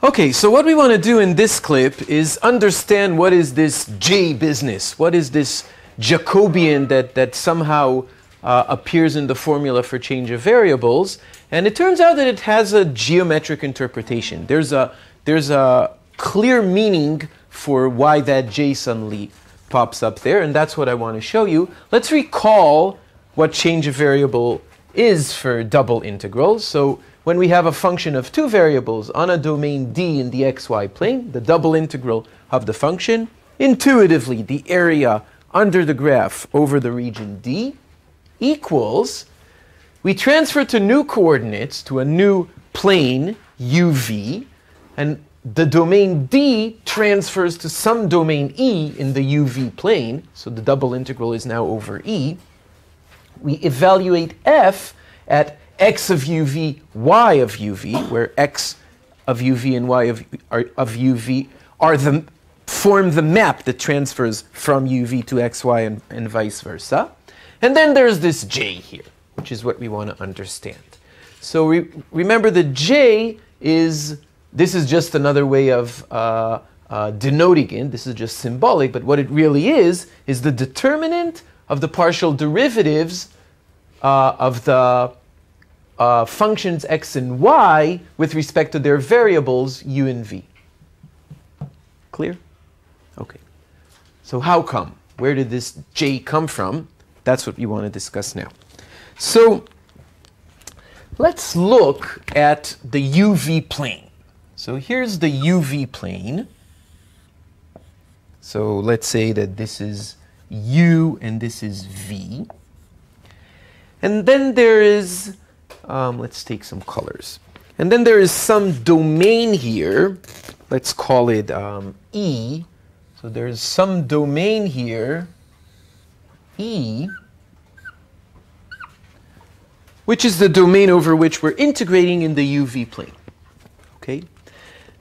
Okay, so what we want to do in this clip is understand what is this J business. What is this Jacobian that somehow appears in the formula for change of variables. And it turns out that it has a geometric interpretation. There's a clear meaning for why that J suddenly pops up there, and that's what I want to show you. Let's recall what change of variable is for double integrals. So when we have a function of two variables on a domain D in the xy plane, the double integral of the function, intuitively the area under the graph over the region D equals, we transfer to new coordinates, to a new plane, uv, and the domain D transfers to some domain E in the uv plane, so the double integral is now over E. We evaluate f at x of uv, y of uv, where x of uv and y of uv form the map that transfers from uv to xy and vice versa. And then there's this j here, which is what we want to understand. So remember the j is, this is just another way of denoting it. This is just symbolic, but what it really is the determinant of the partial derivatives of the functions x and y with respect to their variables u and v. Clear? Okay. So how come? Where did this j come from? That's what we want to discuss now. So let's look at the uv plane. So here's the uv plane. So let's say that this is u and this is v. And then there is, let's take some colors. And then there is some domain here. Let's call it E. So there's some domain here, E, which is the domain over which we're integrating in the uv plane. Okay?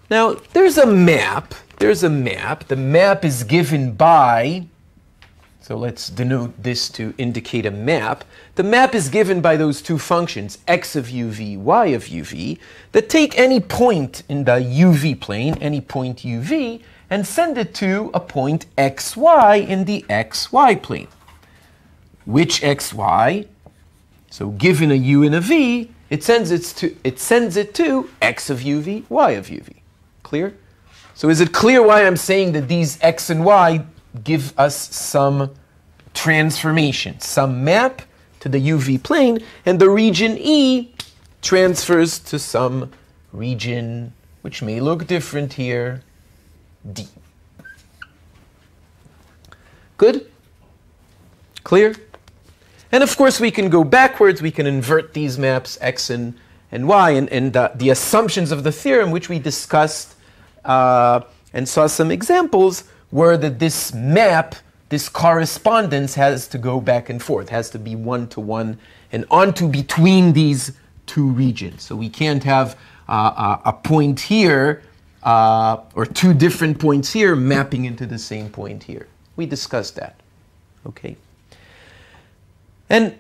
Now, there's a map. There's a map. The map is given by, so let's denote this to indicate a map. The map is given by those two functions, x of uv, y of uv, that take any point in the uv plane, any point uv, and send it to a point xy in the xy plane. Which xy? So given a u and a v, it sends it to x of uv, y of uv. Clear? So is it clear why I'm saying that these x and y give us some transformation, some map to the uv plane, and the region E transfers to some region which may look different here, D. Good? Clear? And of course we can go backwards, we can invert these maps x and y, and the assumptions of the theorem which we discussed and saw some examples were that this map, this correspondence has to go back and forth, has to be one-to-one and onto between these two regions. So we can't have a point here or two different points here mapping into the same point here. We discussed that. Okay. And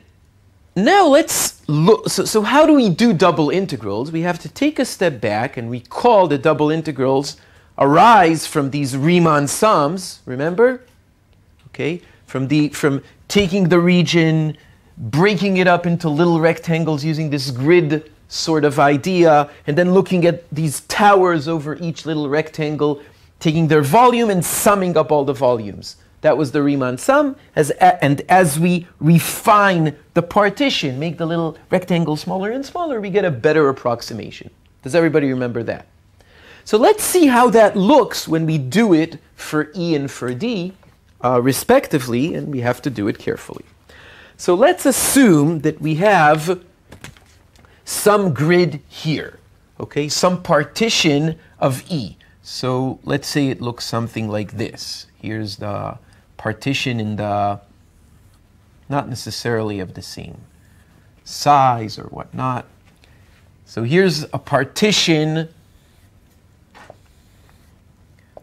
now let's look. So how do we do double integrals? We have to take a step back and recall that double integrals arise from these Riemann sums, remember? Okay, from taking the region, breaking it up into little rectangles using this grid sort of idea, and then looking at these towers over each little rectangle, taking their volume and summing up all the volumes. That was the Riemann sum, and as we refine the partition, make the little rectangle smaller and smaller, we get a better approximation. Does everybody remember that? So let's see how that looks when we do it for E and for D, respectively, and we have to do it carefully. So let's assume that we have some grid here, okay, some partition of E. So let's say it looks something like this. Here's the partition in the, not necessarily of the same size or whatnot. So here's a partition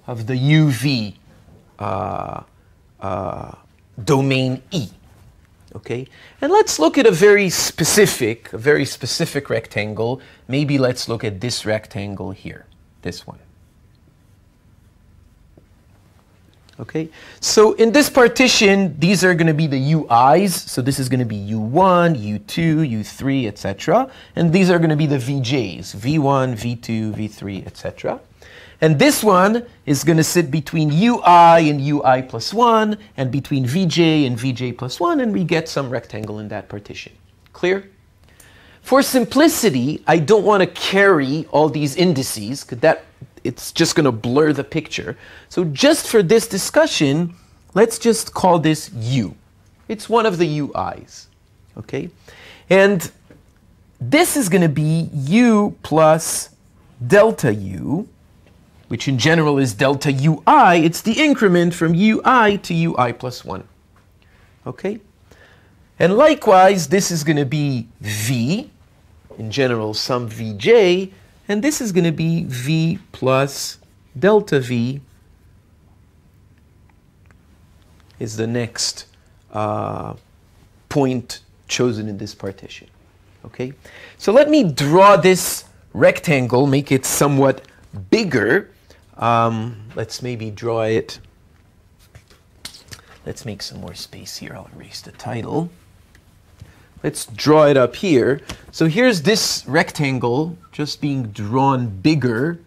of the UV domain E. Okay, and let's look at a very specific rectangle. Maybe let's look at this rectangle here. this one. Okay, so in this partition, these are going to be the UIs. So this is going to be U1, U2, U3, etc. And these are going to be the VJs, V1, V2, V3, etc. And this one is going to sit between UI and UI plus 1, and between VJ and VJ plus 1, and we get some rectangle in that partition. Clear? For simplicity, I don't want to carry all these indices, because it's just going to blur the picture. So just for this discussion, let's just call this U. It's one of the UIs. Okay? And this is going to be U plus delta U, which in general is delta UI. It's the increment from UI to UI plus 1. Okay? And likewise, this is going to be V, in general, some Vj, and this is going to be V plus delta V is the next point chosen in this partition. Okay? So let me draw this rectangle, make it somewhat bigger. Let's maybe draw it. Let's make some more space here. I'll erase the title. Let's draw it up here. So here's this rectangle just being drawn bigger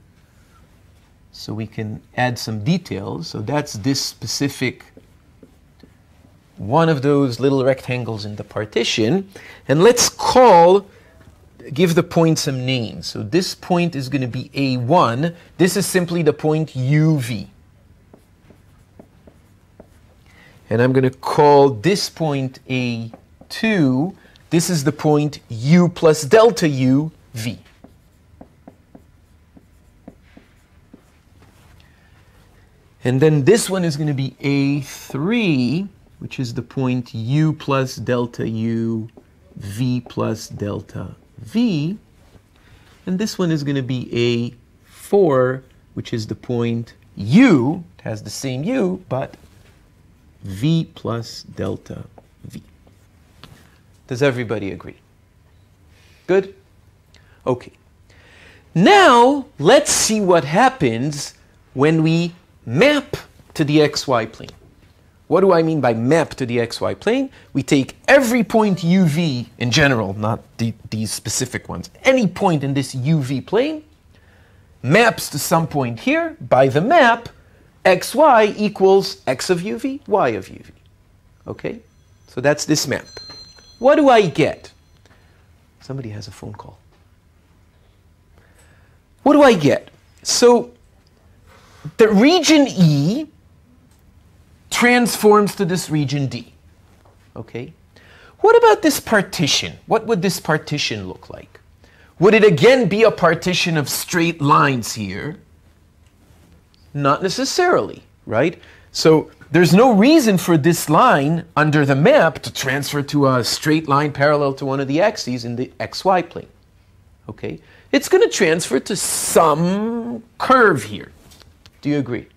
so we can add some details. So that's this specific one of those little rectangles in the partition. And let's give the point some names. So this point is going to be A1. This is simply the point UV. And I'm going to call this point A2. This is the point U plus delta U, V. And then this one is going to be A3, which is the point U plus delta U, V plus delta V. And this one is going to be A4, which is the point U. It has the same U, but V plus delta V. Does everybody agree? Good? Okay. Now, let's see what happens when we map to the xy plane. What do I mean by map to the xy plane? We take every point UV in general, not these specific ones. Any point in this UV plane maps to some point here. By the map, xy equals x of UV, y of UV. Okay? So that's this map. What do I get? Somebody has a phone call. What do I get? So the region E transforms to this region D. Okay? What about this partition? What would this partition look like? Would it again be a partition of straight lines here? Not necessarily, right? So there's no reason for this line under the map to transfer to a straight line parallel to one of the axes in the xy plane. Okay? It's going to transfer to some curve here. Do you agree?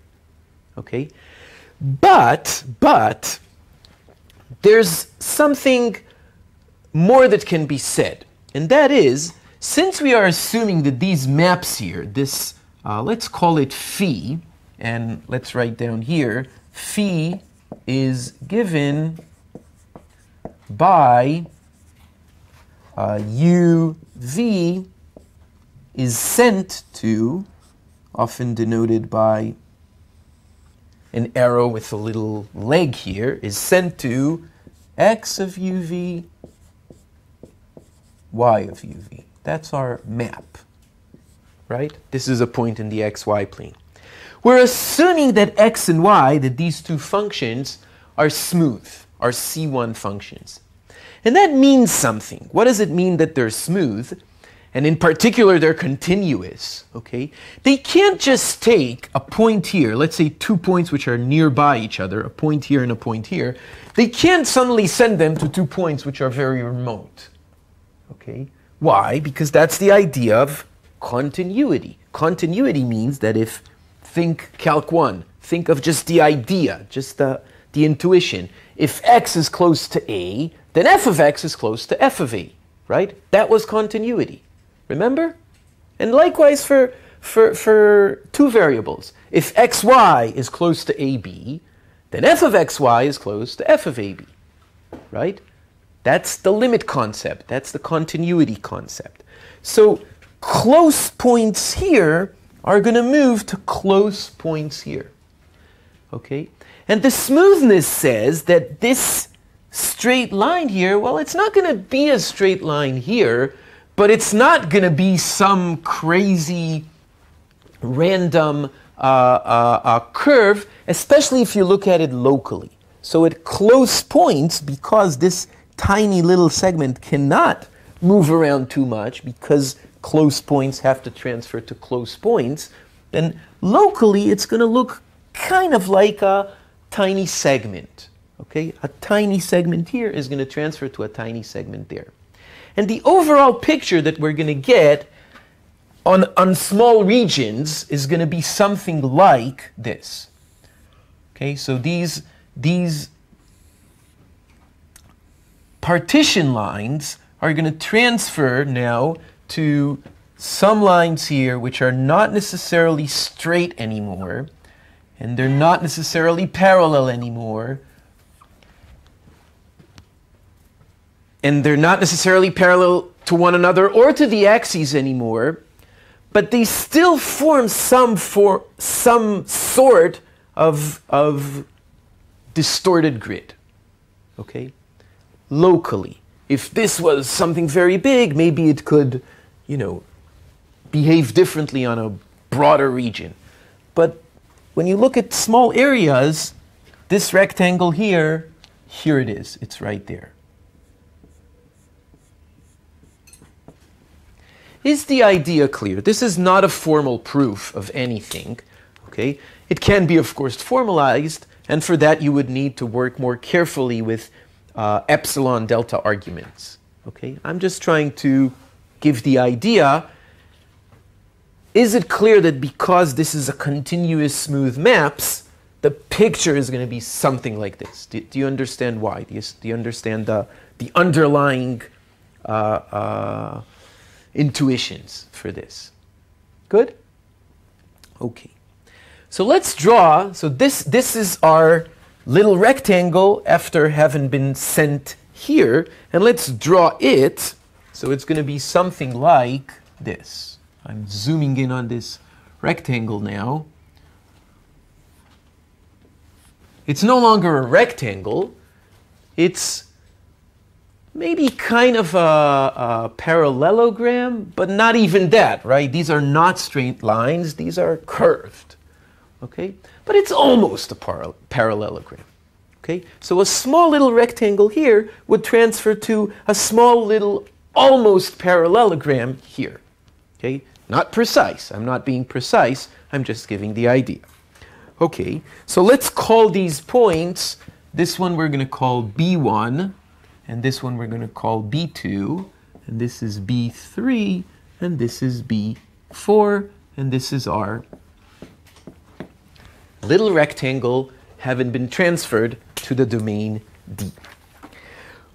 Okay? But there's something more that can be said. And that is, since we are assuming that these maps here, this, let's call it phi, and let's write down here, phi is given by UV is sent to, often denoted by an arrow with a little leg here, is sent to x of UV, y of UV. That's our map, right? This is a point in the xy plane. We're assuming that x and y, that these two functions are smooth, are C1 functions. And that means something. What does it mean that they're smooth? And in particular, they're continuous, okay? They can't just take a point here, let's say 2 points which are nearby each other, a point here and a point here. They can't suddenly send them to 2 points which are very remote, okay? Why? Because that's the idea of continuity. Continuity means that if, think Calc 1, think of just the idea, just the intuition. If x is close to a, then f of x is close to f of a, right? That was continuity. Remember? And likewise for for two variables. If xy is close to ab, then f of xy is close to f of ab, right? That's the limit concept. That's the continuity concept. So close points here are going to move to close points here, okay? And the smoothness says that this straight line here, well, it's not going to be a straight line here, but it's not going to be some crazy random curve, especially if you look at it locally. So at close points, because this tiny little segment cannot move around too much because close points have to transfer to close points, then locally it's going to look kind of like a tiny segment. Okay? A tiny segment here is going to transfer to a tiny segment there. And the overall picture that we're going to get on small regions is going to be something like this. Okay? So these partition lines are going to transfer now to some lines here which are not necessarily straight anymore, and they're not necessarily parallel anymore, and they're not necessarily parallel to one another or to the axes anymore, but they still form some sort of distorted grid, okay? Locally. If this was something very big, maybe it could, you know, behave differently on a broader region. But when you look at small areas, this rectangle here, here it is. It's right there. Is the idea clear? This is not a formal proof of anything, okay? It can be, of course, formalized, and for that you would need to work more carefully with epsilon delta arguments. Okay? I'm just trying to give the idea. Is it clear that because this is a continuous smooth maps, the picture is going to be something like this? Do you understand why? Do you understand the underlying intuitions for this? Good? Okay. So let's draw. So this is our little rectangle after having been sent here, and let's draw it. So it's going to be something like this. I'm zooming in on this rectangle now. It's no longer a rectangle. It's maybe kind of a parallelogram, but not even that, right? These are not straight lines. These are curved, okay? But it's almost a parallelogram, okay? So a small little rectangle here would transfer to a small little almost parallelogram here, okay? Not precise. I'm not being precise. I'm just giving the idea. Okay, so let's call these points. This one we're going to call B1, and this one we're going to call B2, and this is B3, and this is B4, and this is our little rectangle having been transferred to the domain D.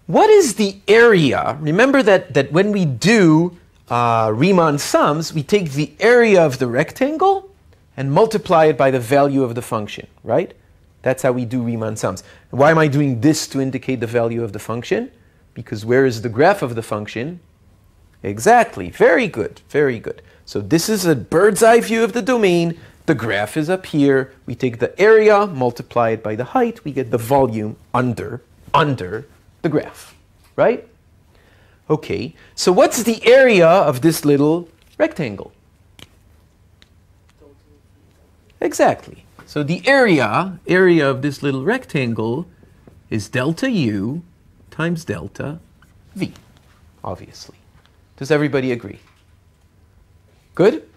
What is the area? Remember that when we do Riemann sums, we take the area of the rectangle and multiply it by the value of the function, right? That's how we do Riemann sums. Why am I doing this to indicate the value of the function? Because where is the graph of the function? Exactly. Very good. Very good. So this is a bird's eye view of the domain. The graph is up here. We take the area, multiply it by the height. We get the volume under the graph, right? Okay. So what's the area of this little rectangle? Exactly. So the area of this little rectangle is delta U times delta V, obviously. Does everybody agree? Good?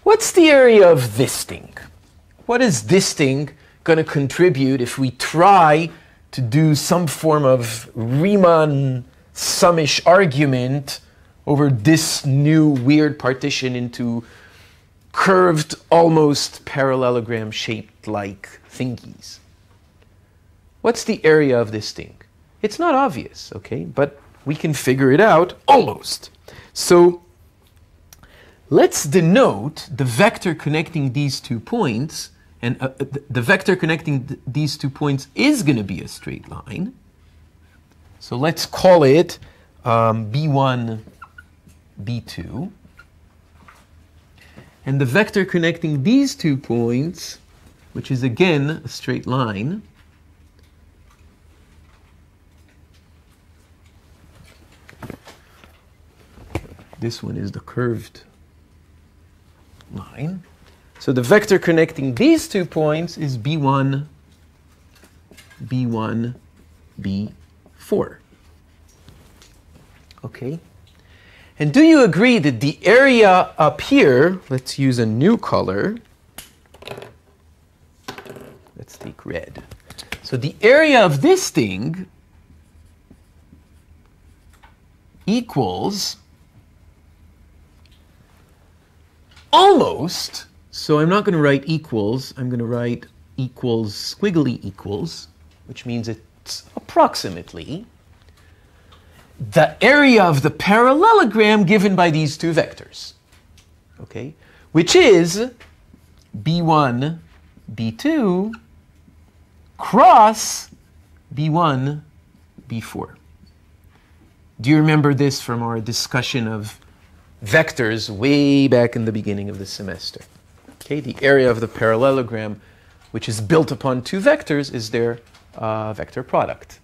What's the area of this thing? What is this thing going to contribute if we try to do some form of Riemann summish argument over this new weird partition into curved, almost parallelogram shaped like thingies? What's the area of this thing? It's not obvious, okay, but we can figure it out almost. So let's denote the vector connecting these 2 points, and the vector connecting these 2 points is going to be a straight line. So let's call it B1, B2. And the vector connecting these 2 points, which is again a straight line, this one is the curved line. So the vector connecting these 2 points is B1, B1, B4. Okay? And do you agree that the area up here, let's use a new color. Let's take red. So the area of this thing equals almost, so I'm not going to write equals, I'm going to write equals, squiggly equals, which means it's approximately the area of the parallelogram given by these 2 vectors, okay, which is B1, B2 cross B1, B4. Do you remember this from our discussion of vectors way back in the beginning of the semester? Okay, the area of the parallelogram, which is built upon 2 vectors, is their vector product,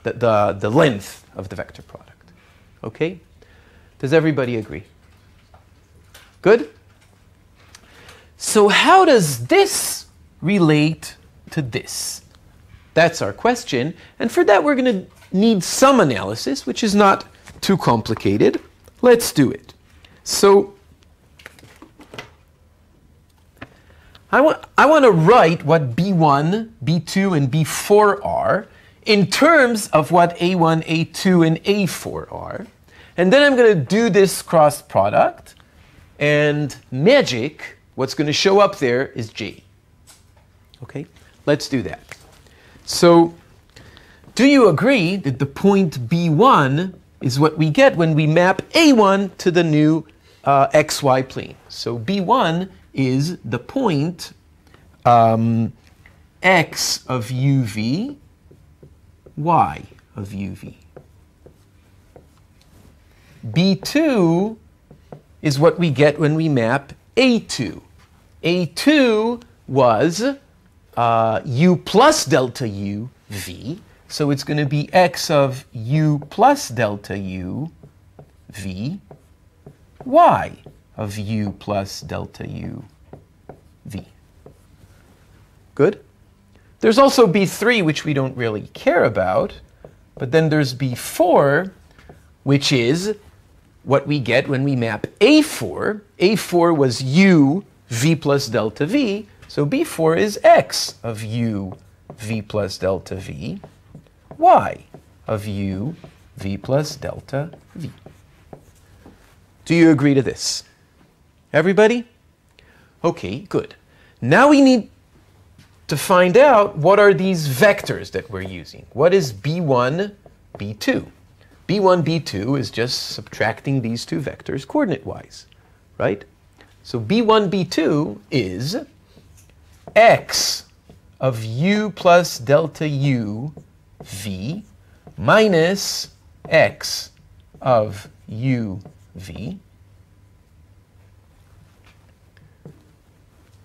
the length of the vector product. Okay? Does everybody agree? Good? So how does this relate to this? That's our question. And for that, we're going to need some analysis, which is not too complicated. Let's do it. So I want to write what B1, B2, and B4 are in terms of what A1, A2, and A4 are. And then I'm going to do this cross product. And magic, what's going to show up there is J. Okay? Let's do that. So do you agree that the point B1 is what we get when we map A1 to the new xy plane? So B1 is the point x of uv, y of uv. B2 is what we get when we map A2. A2 was u plus delta u v, so it's going to be x of u plus delta u v, y of u plus delta u v. Good? There's also B3, which we don't really care about, but then there's B4, which is what we get when we map A4. A4 was u v plus delta v, so B4 is x of u v plus delta v, y of u v plus delta v. Do you agree to this? Everybody? Okay, good. Now we need to find out what are these vectors that we're using. What is B1, B2? B1, B2 is just subtracting these 2 vectors coordinate-wise, right? So B1, B2 is x of u plus delta u v minus x of u v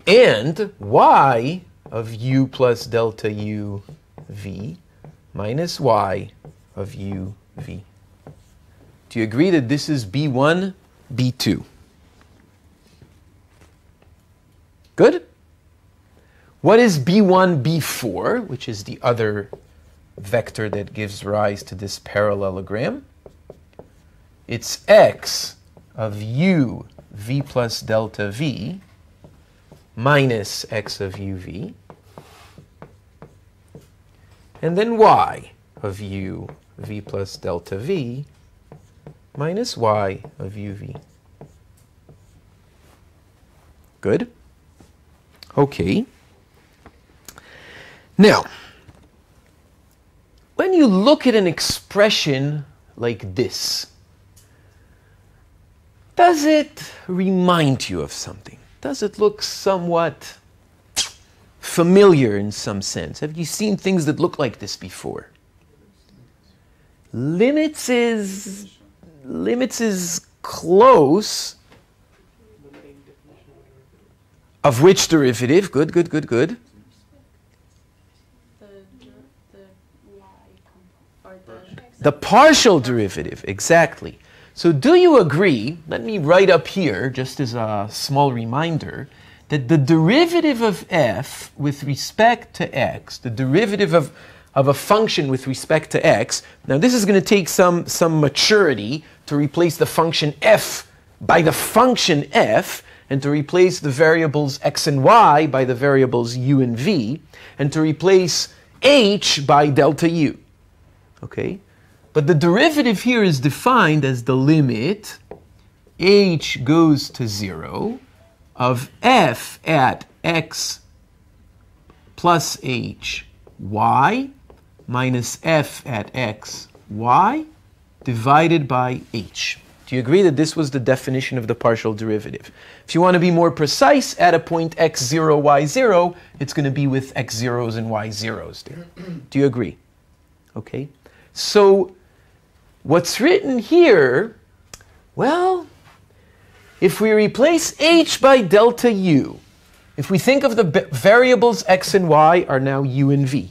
and y of u plus delta u v minus y of u v. Do you agree that this is B1, B2? Good? What is B1, B4, which is the other vector that gives rise to this parallelogram? It's x of u v plus delta v minus x of uv, and then y of u v plus delta v minus y of uv. Good? Okay. Now, when you look at an expression like this, does it remind you of something? Does it look somewhat familiar in some sense? Have you seen things that look like this before? Limits is close. Of which derivative? Good, good, good, good. The partial derivative, exactly. So do you agree, let me write up here, just as a small reminder, that the derivative of f with respect to x, the derivative of a function with respect to x, now this is going to take some maturity to replace the function f by the function f, and to replace the variables x and y by the variables u and v, and to replace h by delta u. Okay? But the derivative here is defined as the limit h goes to 0 of f at x plus h y minus f at x y divided by h. Do you agree that this was the definition of the partial derivative? If you want to be more precise, at a point x0, y0, it's going to be with x0s and y0s there. Do you agree? Okay. So what's written here, well, if we replace h by delta u, if we think of the variables x and y are now u and v,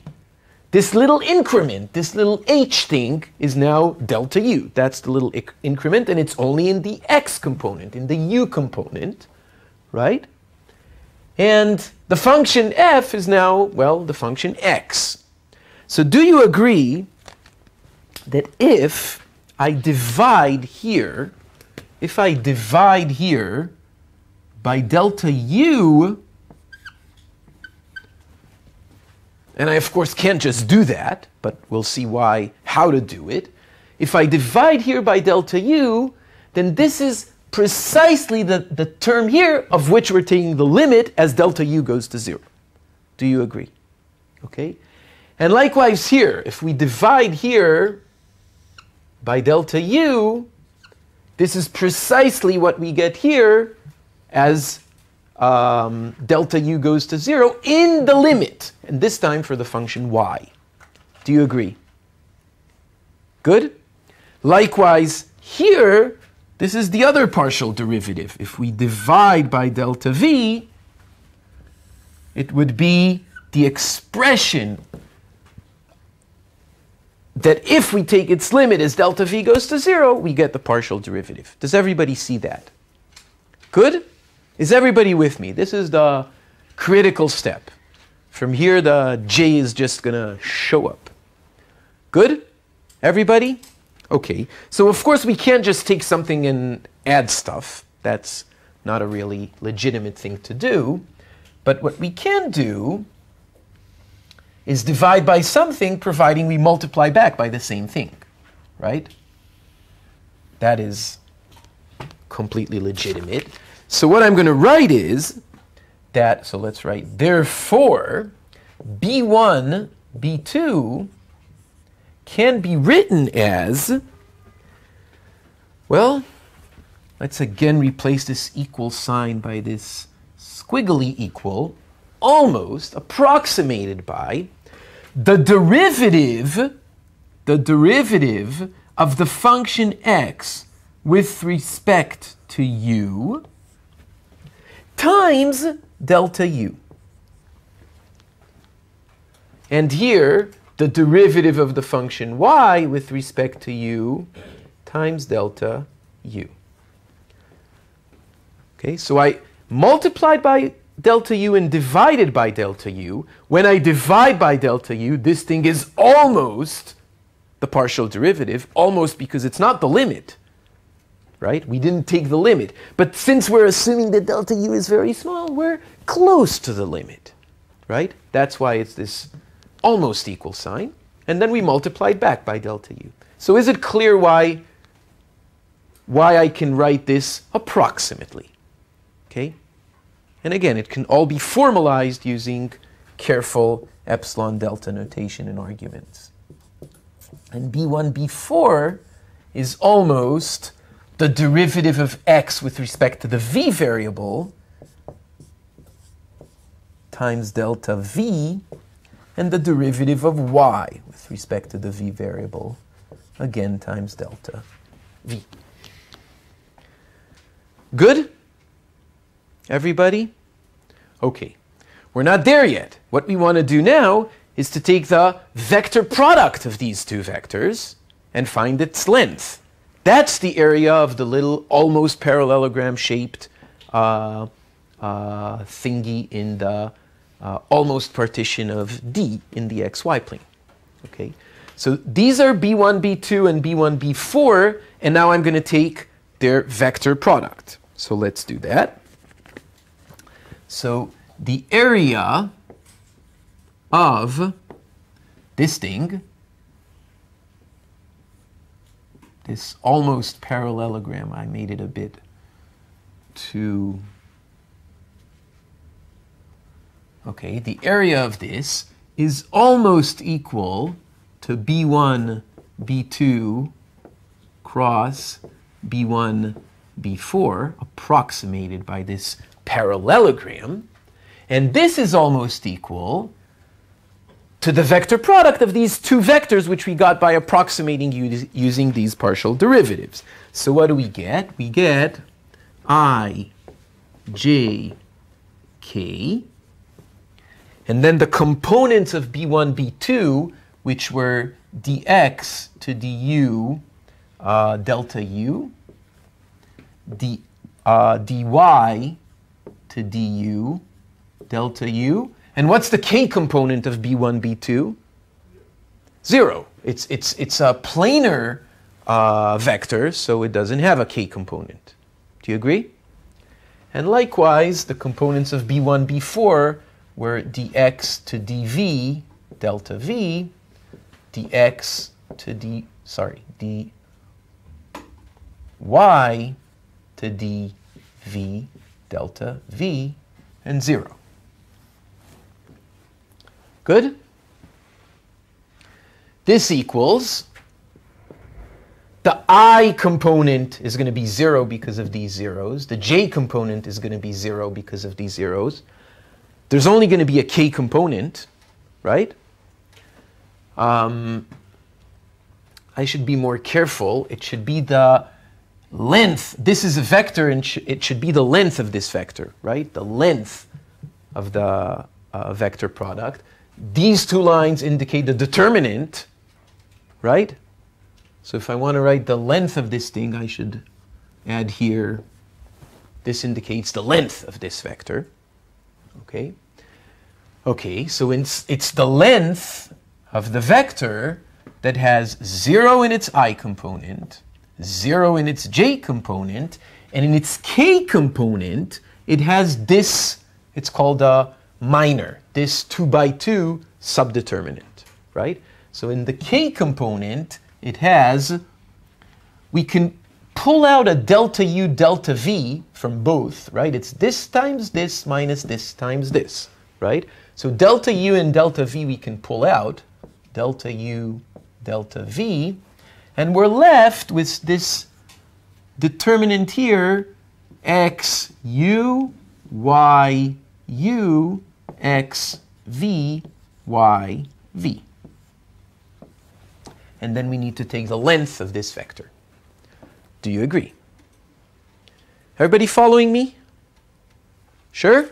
this little increment, this little h thing, is now delta u. That's the little increment, and it's only in the x component, in the u component, right? And the function f is now, well, the function x. So do you agree that if I divide here by delta u, and I, of course, can't just do that, but we'll see how to do it. If I divide here by delta u, then this is precisely the term here of which we're taking the limit as delta u goes to 0. Do you agree? Okay? And likewise here, if we divide here by delta u, this is precisely what we get here as delta u goes to 0 in the limit, and this time for the function y. Do you agree? Good? Likewise, here, this is the other partial derivative. If we divide by delta v, it would be the expression that if we take its limit as delta v goes to 0, we get the partial derivative. Does everybody see that? Good? Is everybody with me? This is the critical step. From here, the j is just going to show up. Good? Everybody? Okay. So, of course, we can't just take something and add stuff. That's not a really legitimate thing to do. But what we can do is divide by something, providing we multiply back by the same thing. Right? That is completely legitimate. So what I'm going to write is that, so let's write, therefore, b1, b2 can be written as, well, let's again replace this equal sign by this squiggly equal, almost approximated by the derivative of the function x with respect to u times delta u. And here, the derivative of the function y with respect to u times delta u. Okay, so I multiplied by delta u and divided by delta u. When I divide by delta u, this thing is almost the partial derivative, almost because it's not the limit. Right? We didn't take the limit. But since we're assuming that delta u is very small, we're close to the limit. Right? That's why it's this almost equal sign. And then we multiplied back by delta u. So is it clear why I can write this approximately? Okay? And again, it can all be formalized using careful epsilon delta notation in arguments. And b1, b4 is almost the derivative of x with respect to the v variable times delta v, and the derivative of y with respect to the v variable, again times delta v. Good? Everybody? Okay. We're not there yet. What we want to do now is to take the vector product of these two vectors and find its length. That's the area of the little almost parallelogram shaped thingy in the almost partition of D in the xy plane. Okay, so these are B1, B2, and B1, B4, and now I'm going to take their vector product. So let's do that. So the area of this thing, this almost parallelogram, I made it a bit too... Okay, the area of this is almost equal to B1, B2 cross B1, B4, approximated by this parallelogram. And this is almost equal to the vector product of these two vectors, which we got by approximating using these partial derivatives. So what do we get? We get I, j, k. And then the components of B1, B2, which were dx to du delta u, dy to du delta u. And what's the k component of B1, B2? 0. It's a planar vector, so it doesn't have a k component. Do you agree? And likewise, the components of B1, B4 were dx to dv delta v, dx to dy to dv delta v, and 0. Good? This equals, the I component is going to be 0 because of these zeros. The j component is going to be 0 because of these zeros. There's only going to be a k component, right? I should be more careful. It should be the length. This is a vector, and it should be the length of this vector, right? The length of the vector product. These two lines indicate the determinant, right? So if I want to write the length of this thing, I should add here, this indicates the length of this vector. Okay? Okay, so it's the length of the vector that has 0 in its I component, 0 in its j component, and in its k component, it has this, it's called a minor, this 2 by 2 subdeterminant, right? So in the k component, it has, we can pull out a delta u delta v from both, right? It's this times this minus this times this, right? So delta u and delta v we can pull out, delta u delta v, and we're left with this determinant here, x u, y u, x v, y v. And then we need to take the length of this vector. Do you agree? Everybody following me? Sure?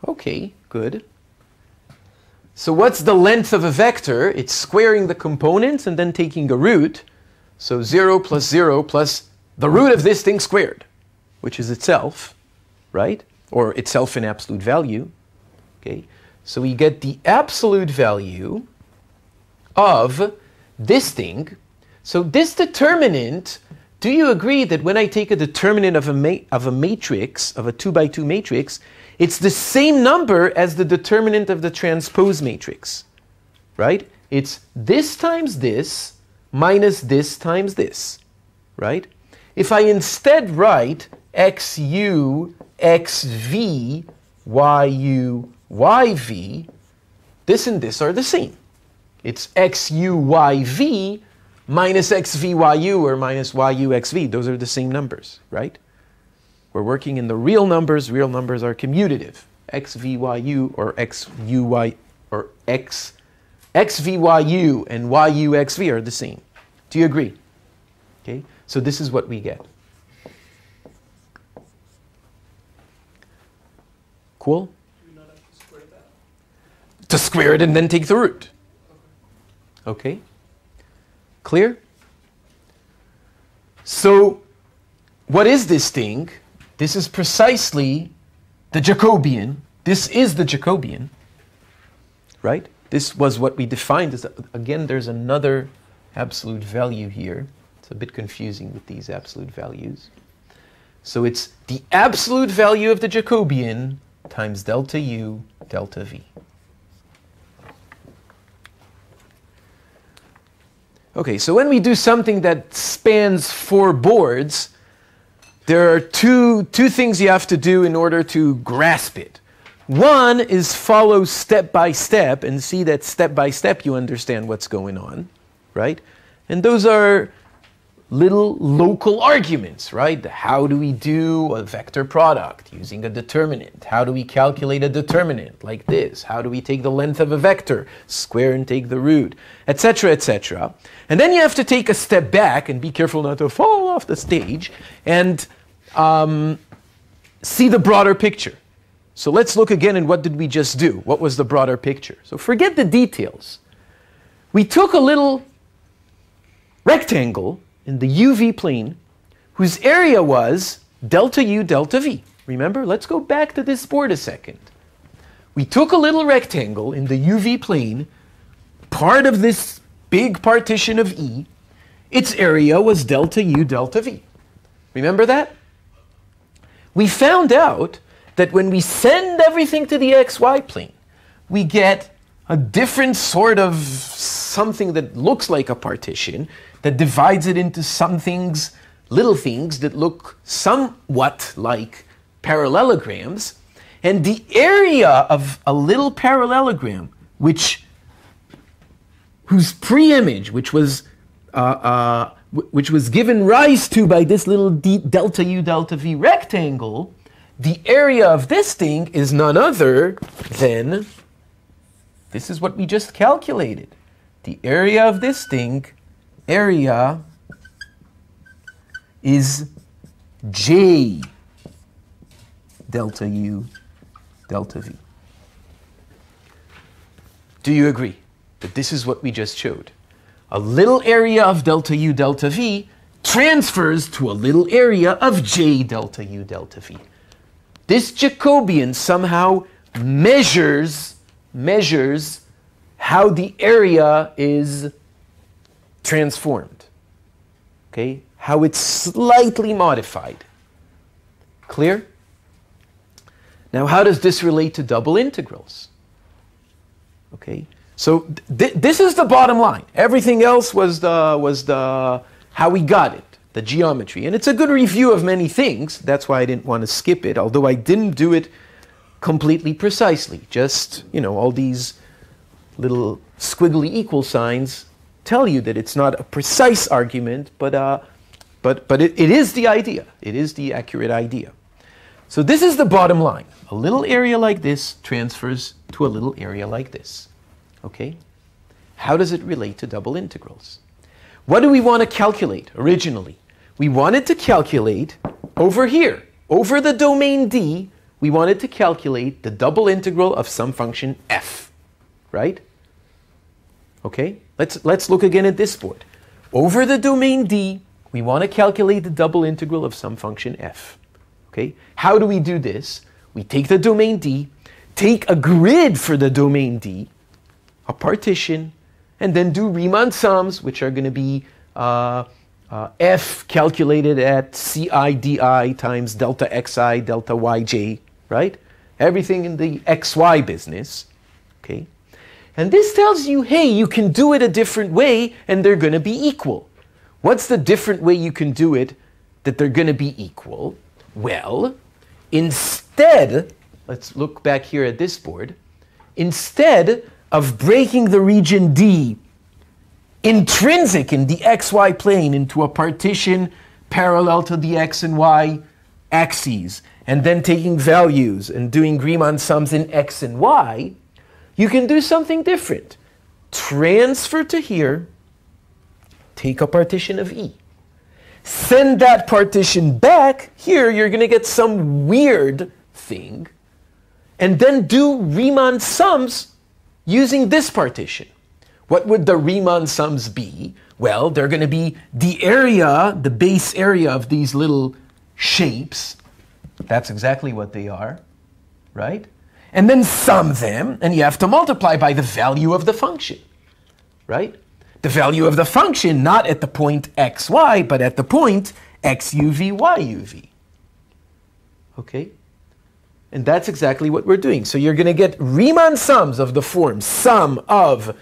Okay, good. So what's the length of a vector? It's squaring the components and then taking a root. So 0 plus 0 plus the root of this thing squared, which is itself, right? Or itself in absolute value. Okay, so we get the absolute value of this thing. So this determinant, do you agree that when I take a determinant of a matrix, of a 2 by 2 matrix, it's the same number as the determinant of the transpose matrix, right? It's this times this minus this times this, right? If I instead write xu, xv, yu, yv, this and this are the same. It's xu, yv minus xvyu or minus yuxv. Those are the same numbers, right? We're working in the real numbers. Real numbers are commutative. xvyu or xuy or xvyu and yuxv are the same. Do you agree? Okay, so this is what we get. Cool? Do you not have to square that? To square it and then take the root. Okay? Clear? So, what is this thing? This is precisely the Jacobian. This is the Jacobian, right? This was what we defined as, again, there's another absolute value here. It's a bit confusing with these absolute values. So it's the absolute value of the Jacobian times delta u, delta v. Okay, so when we do something that spans 4 boards, there are two things you have to do in order to grasp it. One is follow step by step and see that step by step you understand what's going on, right? And those are little local arguments, right? How do we do a vector product using a determinant? How do we calculate a determinant like this? How do we take the length of a vector, square and take the root, etc., etc. And then you have to take a step back and be careful not to fall off the stage and see the broader picture. So let's look again at what did we just do? What was the broader picture? So forget the details. We took a little rectangle in the UV plane whose area was delta U, delta V. Remember? Let's go back to this board a second. We took a little rectangle in the UV plane, part of this big partition of E. Its area was delta U, delta V. Remember that? We found out that when we send everything to the xy plane, we get a different sort of something that looks like a partition that divides it into some things, little things that look somewhat like parallelograms. And the area of a little parallelogram, whose pre-image, which was given rise to by this little delta U, delta V rectangle, the area of this thing is none other than, this is what we just calculated. The area of this thing, area is J delta U delta V. Do you agree that this is what we just showed? A little area of delta U delta V transfers to a little area of J delta U delta V. This Jacobian somehow measures how the area is transformed. Okay? How it's slightly modified. Clear? Now, how does this relate to double integrals? Okay? So this is the bottom line. Everything else was the how we got it, the geometry. And it's a good review of many things. That's why I didn't want to skip it, although I didn't do it completely precisely. Just, all these little squiggly equal signs tell you that it's not a precise argument, but it is the idea. It is the accurate idea. So this is the bottom line. A little area like this transfers to a little area like this. Okay? How does it relate to double integrals? What do we want to calculate originally? We wanted to calculate over here, over the domain D, we wanted to calculate the double integral of some function f, right? Okay? Let's look again at this board. Over the domain D, we want to calculate the double integral of some function f. Okay? How do we do this? We take the domain D, take a grid for the domain D, a partition, and then do Riemann sums, which are going to be f calculated at ci di times delta xi delta yj, right? Everything in the xy business, okay? And this tells you, hey, you can do it a different way and they're going to be equal. What's the different way you can do it that they're going to be equal? Well, instead, let's look back here at this board, instead of breaking the region D intrinsic in the xy plane into a partition parallel to the x and y axes, and then taking values and doing Riemann sums in x and y, you can do something different. Transfer to here, take a partition of E. Send that partition back. Here, you're going to get some weird thing. And then do Riemann sums using this partition. What would the Riemann sums be? Well, they're going to be the area, the base area of these little shapes. That's exactly what they are, right? And then sum them, and you have to multiply by the value of the function, right? The value of the function, not at the point xy, but at the point xuv, yuv. Okay? And that's exactly what we're doing. So you're going to get Riemann sums of the form sum of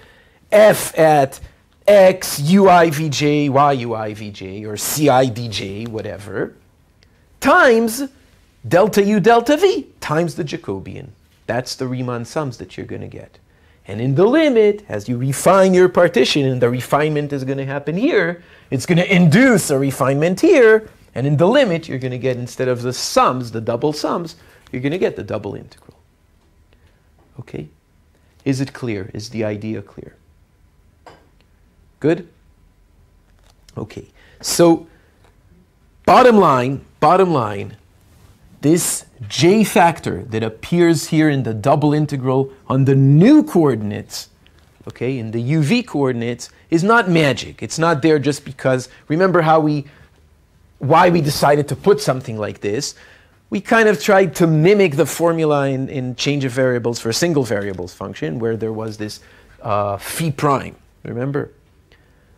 f at x ui vj, yui vj, or ci dj, whatever, times delta u delta v times the Jacobian. That's the Riemann sums that you're going to get. And in the limit, as you refine your partition, and the refinement is going to happen here, it's going to induce a refinement here, and in the limit, you're going to get, instead of the sums, the double sums, you're going to get the double integral. Okay? Is it clear? Is the idea clear? Good? Okay. So, bottom line, this j factor that appears here in the double integral on the new coordinates, okay, in the uv coordinates, is not magic. It's not there just because, remember why we decided to put something like this. We kind of tried to mimic the formula in change of variables for a single variables function, where there was this phi prime, remember?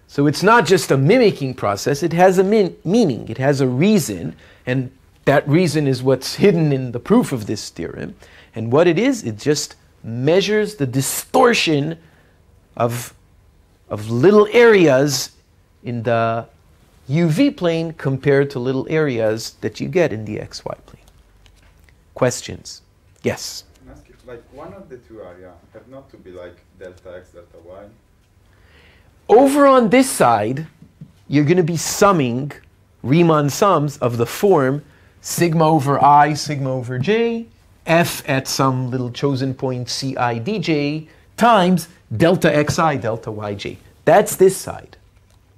So it's not just a mimicking process, it has a meaning, it has a reason, and that reason is what's hidden in the proof of this theorem. And what it is, it just measures the distortion of little areas in the UV plane compared to little areas that you get in the XY plane. Questions? Yes? Can I ask you, like, one of the two area have not to be like delta x, delta y? Over on this side, you're going to be summing Riemann sums of the form sigma over I, sigma over j, f at some little chosen point ci dj, times delta xi, delta yj. That's this side.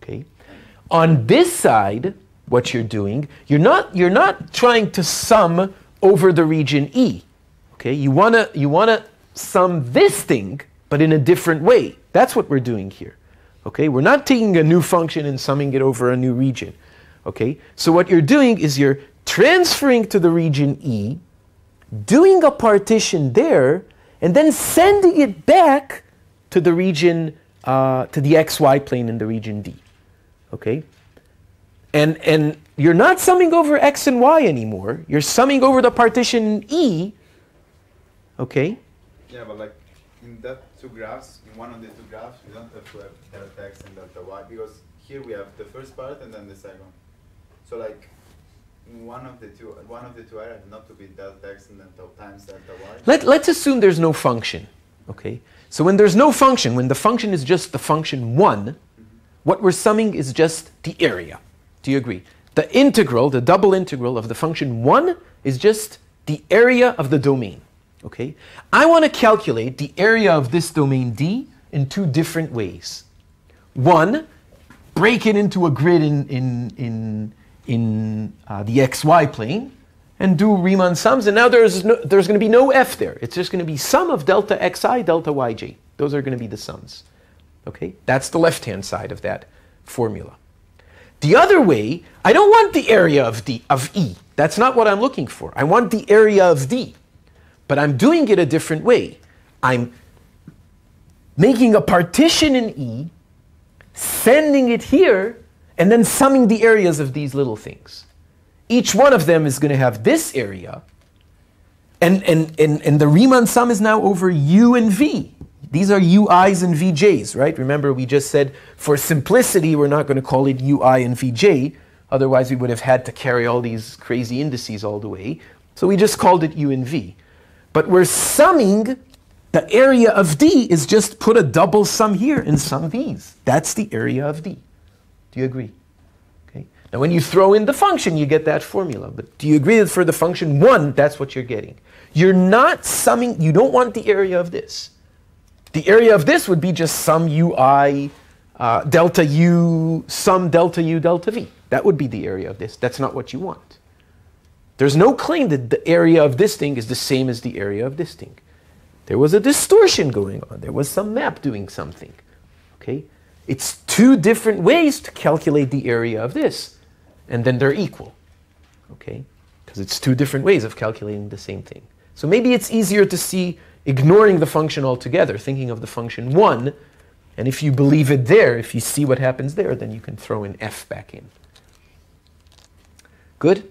Okay? On this side, what you're doing, you're not trying to sum over the region E. Okay? You wanna sum this thing, but in a different way. That's what we're doing here. Okay? We're not taking a new function and summing it over a new region. Okay? So what you're doing is you're transferring to the region E, doing a partition there, and then sending it back to the region, to the xy plane in the region D. Okay? And you're not summing over x and y anymore. You're summing over the partition E. Okay? Yeah, but like in that two graphs, in one of the two graphs, we don't have to have delta x and delta y, because here we have the first part and then the second. So like in one of the two areas not to be delta x and delta times delta y. Let's assume there's no function. Okay? So when there's no function, when the function is just the function 1, what we're summing is just the area. Do you agree? The integral, the double integral of the function 1 is just the area of the domain. Okay? I want to calculate the area of this domain D in two different ways. One, break it into a grid in the xy plane and do Riemann sums, and now there's going to be no f there. It's just going to be sum of delta xi, delta yj. Those are going to be the sums. Okay? That's the left-hand side of that formula. The other way, I don't want the area of E. That's not what I'm looking for. I want the area of D. But I'm doing it a different way. I'm making a partition in E, sending it here, and then summing the areas of these little things. Each one of them is going to have this area, and the Riemann sum is now over U and V. These are UIs and VJs, right? Remember, we just said for simplicity, we're not going to call it UI and VJ. Otherwise, we would have had to carry all these crazy indices all the way. So we just called it U and V. But we're summing The area of D is just put a double sum here and sum these. That's the area of D. Do you agree? Okay. Now when you throw in the function, you get that formula. But do you agree that for the function 1, that's what you're getting? You're not summing, you don't want the area of this. The area of this would be just sum ui delta u, sum delta u delta v. That would be the area of this. That's not what you want. There's no claim that the area of this thing is the same as the area of this thing. There was a distortion going on. There was some map doing something. Okay? It's two different ways to calculate the area of this, and then they're equal. Okay? Because it's two different ways of calculating the same thing. So maybe it's easier to see ignoring the function altogether, thinking of the function 1, and if you believe it there, if you see what happens there, then you can throw in f back in. Good?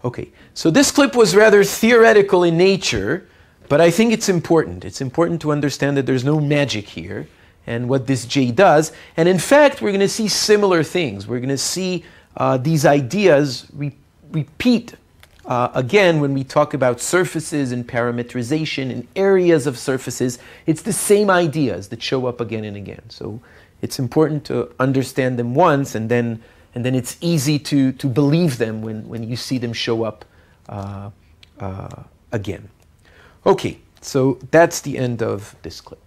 Okay, so this clip was rather theoretical in nature, but I think it's important. It's important to understand that there's no magic here, and what this J does. And in fact, we're going to see similar things. We're going to see these ideas repeat again when we talk about surfaces and parametrization and areas of surfaces. It's the same ideas that show up again and again. So it's important to understand them once, and then it's easy to believe them when you see them show up again. Okay, so that's the end of this clip.